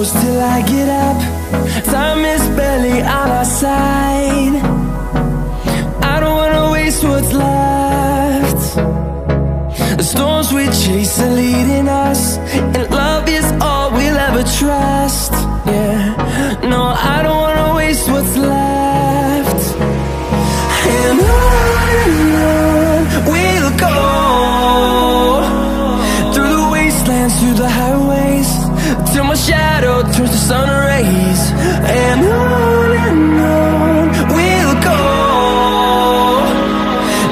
close till I get up. Time is barely on our side. I don't wanna waste what's left. The storms we chase are leading us, and love is all we'll ever trust. Yeah, no, I don't wanna waste what's left. And on we'll go, through the wastelands, through the highways, till my shadow turns to sun rays. And on we'll go,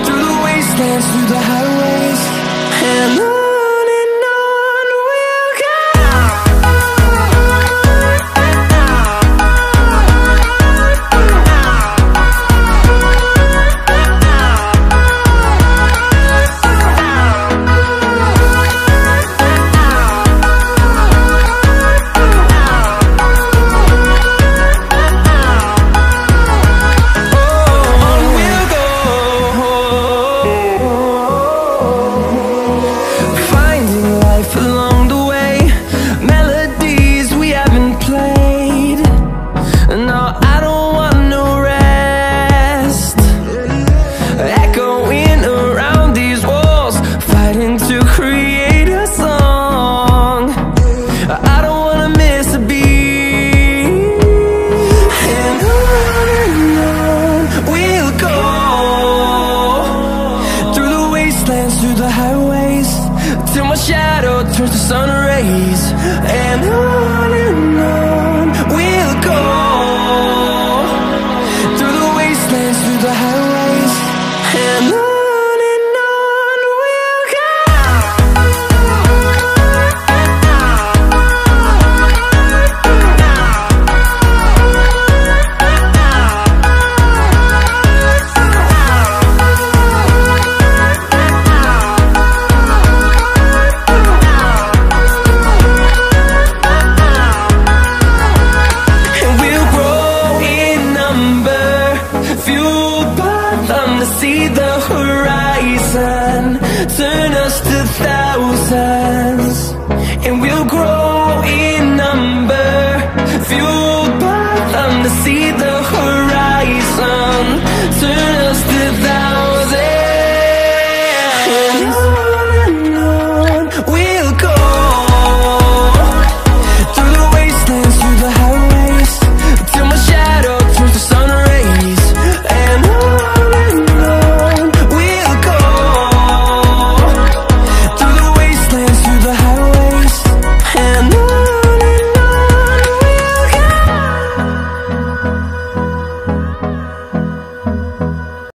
through the wastelands, through the highways, and on we'll go. Through the highways, till my shadow turns to sun rays. And on we'll go, through the wastelands, through the highways, and on we'll go. See the horizon, turn us to thousands, and we'll grow in number, fueled by them to see the horizon, turn